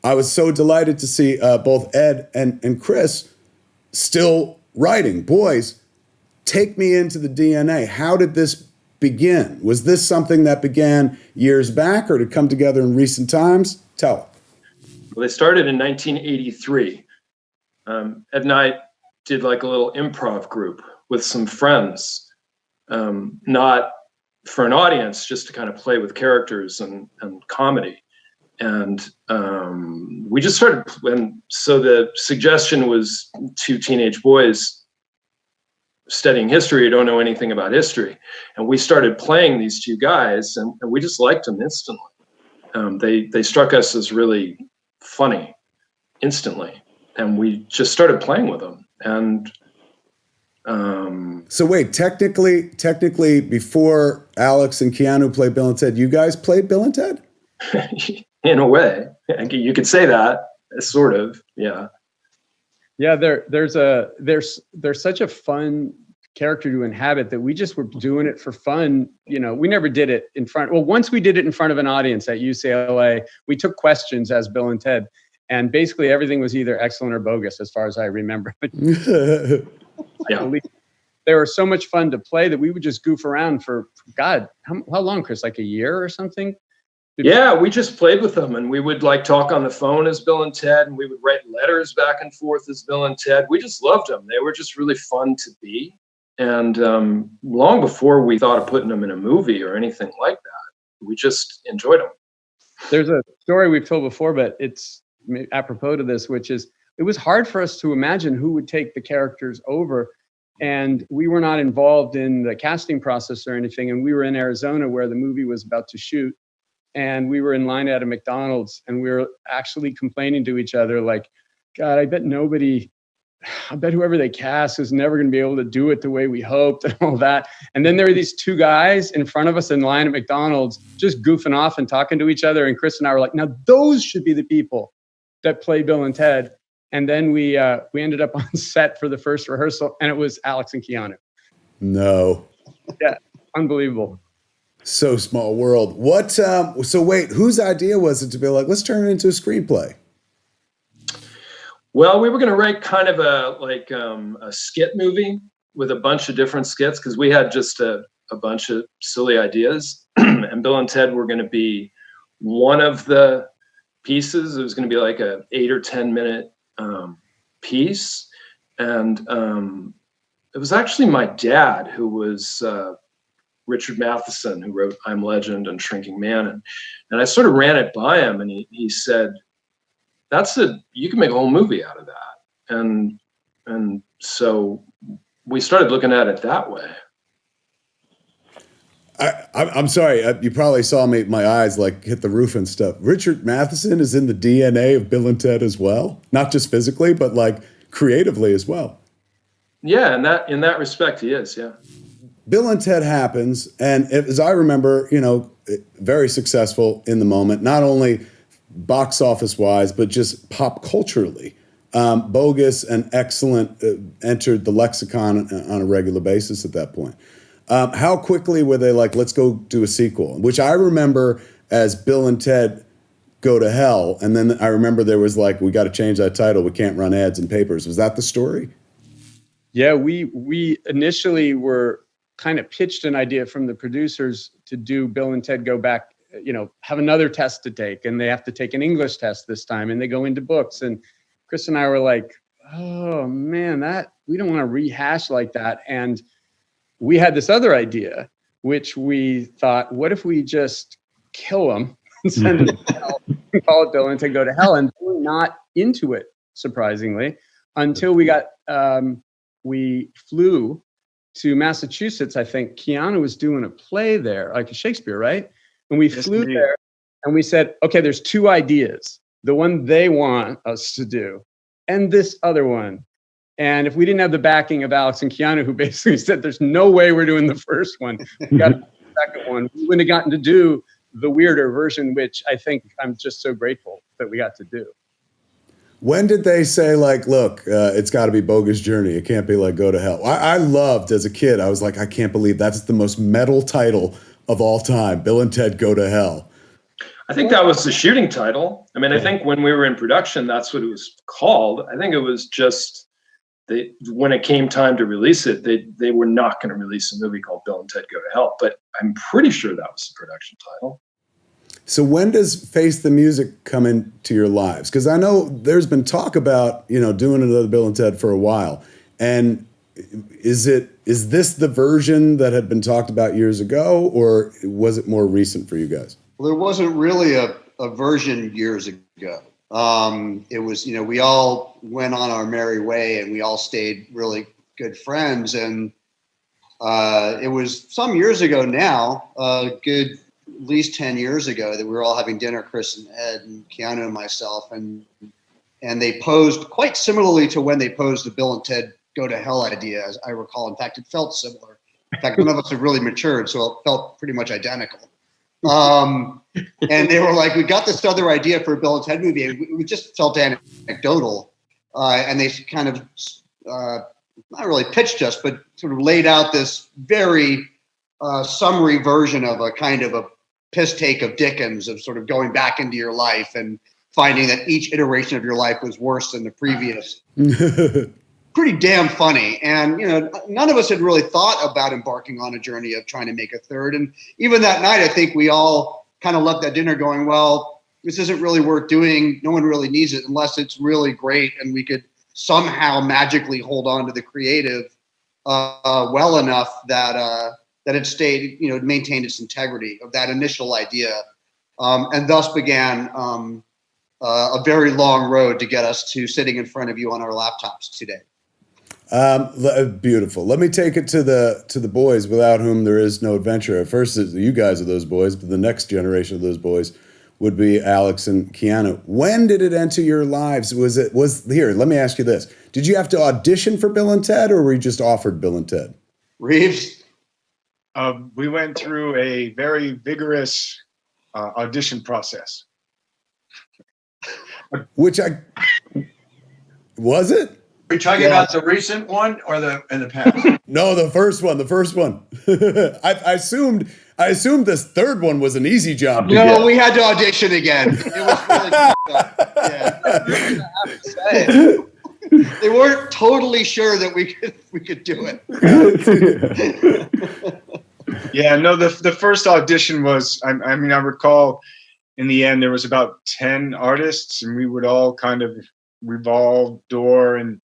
I was so delighted to see both Ed and Chris still writing. Boys, take me into the DNA. How did this begin? Was this something that began years back or to come together in recent times? Tell. Well, they started in 1983. Ed and I did like a little improv group with some friends, not for an audience, just to kind of play with characters and comedy. And we just started, and so the suggestion was two teenage boys studying history who don't know anything about history. And we started playing these two guys, and we just liked them instantly. They struck us as really funny instantly. And we just started playing with them. And so wait, technically before Alex and Keanu played Bill and Ted, you guys played Bill and Ted? In a way, you could say that, sort of, yeah. Yeah, there's such a fun character to inhabit that we just were doing it for fun. You know, we never did it in front. Well, once we did it in front of an audience at UCLA, we took questions as Bill and Ted, and basically everything was either excellent or bogus, as far as I remember. Yeah. They were so much fun to play that we would just goof around for, God, how long, Chris? Like a year or something? Yeah, we just played with them, and we would like talk on the phone as Bill and Ted, and we would write letters back and forth as Bill and Ted. We just loved them. They were just really fun to be. And long before we thought of putting them in a movie or anything like that, we just enjoyed them. There's a story we've told before, but it's apropos to this, which is it was hard for us to imagine who would take the characters over. And we were not involved in the casting process or anything. And we were in Arizona where the movie was about to shoot. And we were in line at a McDonald's, and we were actually complaining to each other like, God, I bet whoever they cast is never going to be able to do it the way we hoped and all that. And then there were these two guys in front of us in line at McDonald's just goofing off and talking to each other. And Chris and I were like, now those should be the people that play Bill and Ted. And then we ended up on set for the first rehearsal, and it was Alex and Keanu. No. Yeah, unbelievable. So small world. What? So wait, whose idea was it to be like, let's turn it into a screenplay? Well, we were going to write kind of a skit movie with a bunch of different skits because we had just a bunch of silly ideas, and Bill and Ted were going to be one of the pieces. It was going to be like a 8 or 10 minute piece, and it was actually my dad who was. Richard Matheson, who wrote I'm Legend and Shrinking Man. And I sort of ran it by him, and he said, you can make a whole movie out of that. And so we started looking at it that way. I'm sorry, you probably saw my eyes like hit the roof and stuff. Richard Matheson is in the DNA of Bill and Ted as well, not just physically, but like creatively as well. Yeah, in that respect, he is, yeah. Bill and Ted happens, and as I remember, very successful in the moment, not only box office wise, but just pop culturally. Bogus and excellent entered the lexicon on a regular basis at that point. How quickly were they like, let's go do a sequel? Which I remember as Bill and Ted Go to Hell, and then I remember there was like, we got to change that title. We can't run ads in papers. Was that the story? Yeah, we initially were kind of pitched an idea from the producers to do Bill and Ted Go Back, have another test to take, and they have to take an English test this time, and they go into books. And Chris and I were like, oh man, we don't want to rehash like that. And we had this other idea, which we thought, what if we just kill them and send them to hell and call it Bill and Ted Go to Hell? And we're not into it, surprisingly, until we flew to Massachusetts. I think Keanu was doing a play there, like a Shakespeare, right? And we flew there, and we said, okay, there's two ideas. The one they want us to do, and this other one. And if we didn't have the backing of Alex and Keanu, who basically said, there's no way we're doing the first one, we got to do the second one, we wouldn't have gotten to do the weirder version, which I think I'm just so grateful that we got to do. When did they say, like, look, it's got to be Bogus Journey. It can't be like Go to Hell. I loved, as a kid, I was like, I can't believe that's the most metal title of all time, Bill and Ted Go to Hell. I think that was the shooting title. I mean, I think when we were in production, that's what it was called. I think it was just when it came time to release it, they were not going to release a movie called Bill and Ted Go to Hell. But I'm pretty sure that was the production title. So when does Face the Music come into your lives? Because I know there's been talk about, doing another Bill and Ted for a while. And is this the version that had been talked about years ago, or was it more recent for you guys? Well, there wasn't really a version years ago. It was, we all went on our merry way and we all stayed really good friends. And it was some years ago now, at least 10 years ago, that we were all having dinner, Chris and Ed and Keanu and myself. And they posed quite similarly to when they posed the Bill and Ted Go to Hell idea, as I recall. In fact, it felt similar. In fact, none of us have really matured, so it felt pretty much identical. And they were like, we got this other idea for a Bill and Ted movie, and we just felt anecdotal. And they kind of, not really pitched us, but sort of laid out this very summary version of a kind of a piss take of Dickens, of sort of going back into your life and finding that each iteration of your life was worse than the previous. Pretty damn funny. And, none of us had really thought about embarking on a journey of trying to make a third. And even that night, I think we all kind of left that dinner going, well, this isn't really worth doing. No one really needs it unless it's really great and we could somehow magically hold on to the creative well enough that it stayed, maintained its integrity of that initial idea. And thus began a very long road to get us to sitting in front of you on our laptops today. Beautiful. Let me take it to the boys without whom there is no adventure. At first, you guys are those boys, but the next generation of those boys would be Alex and Keanu. When did it enter your lives? Here, let me ask you this. Did you have to audition for Bill and Ted, or were you just offered Bill and Ted? Reeves? We went through a very vigorous audition process. Was it? Are you talking about the recent one or in the past? No, the first one. I assumed this third one was an easy job to get. We had to audition again. It was really yeah. I have to say. They weren't totally sure that we could do it. Yeah, no, the first audition was, I recall in the end there was about 10 artists, and we would all kind of revolve door and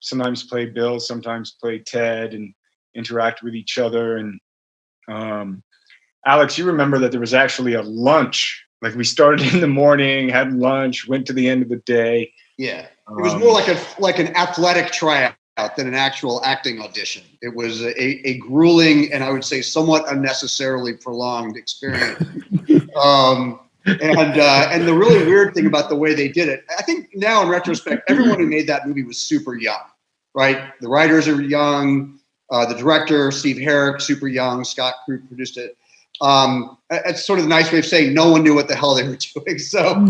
sometimes play Bill, sometimes play Ted, and interact with each other. And Alex, you remember that there was actually a lunch. Like, we started in the morning, had lunch, went to the end of the day. Yeah, it was more like an athletic tryout than an actual acting audition. It was a grueling and I would say somewhat unnecessarily prolonged experience. And the really weird thing about the way they did it, I think now in retrospect, everyone who made that movie was super young, right? The writers are young. The director, Steve Herrick, super young. Scott Crute produced it. It's sort of the nice way of saying no one knew what the hell they were doing. So,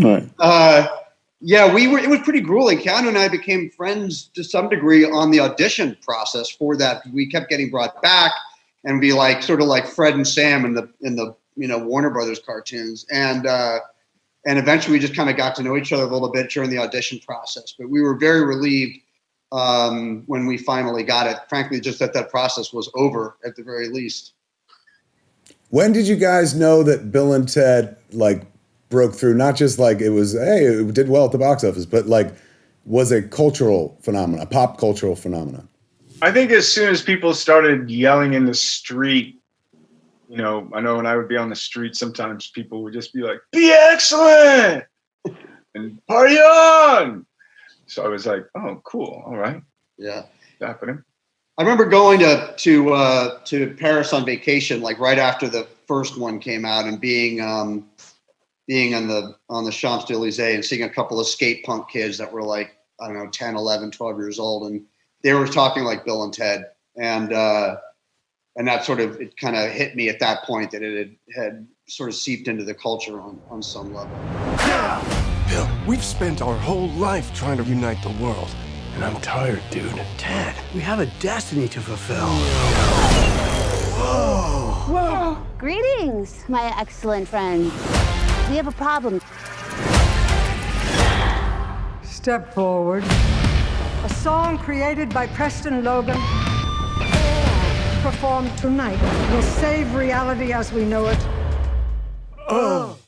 it was pretty grueling. Keanu and I became friends to some degree on the audition process for that. We kept getting brought back and be like, sort of like Fred and Sam in the Warner Brothers cartoons. And eventually we just kind of got to know each other a little bit during the audition process. But we were very relieved when we finally got it. Frankly, just that process was over at the very least. When did you guys know that Bill and Ted broke through? Not just it was, hey, it did well at the box office, but was a cultural phenomenon, a pop cultural phenomenon? I think as soon as people started yelling in the street, I know when I would be on the street, sometimes people would just be like, "Be excellent!" and "Party on!" So I was like, "Oh, cool, all right." Yeah, happening. I remember going to Paris on vacation, right after the first one came out, and being on the Champs-Élysées and seeing a couple of skate punk kids that were 10, 11, 12 years old, and they were talking like Bill and Ted, and that sort of, it kind of hit me at that point that it had sort of seeped into the culture on some level. Bill, we've spent our whole life trying to unite the world, and I'm tired, dude. Ted, we have a destiny to fulfill. Whoa! Greetings, my excellent friend. We have a problem. Step forward. A song created by Preston Logan, performed tonight, will save reality as we know it.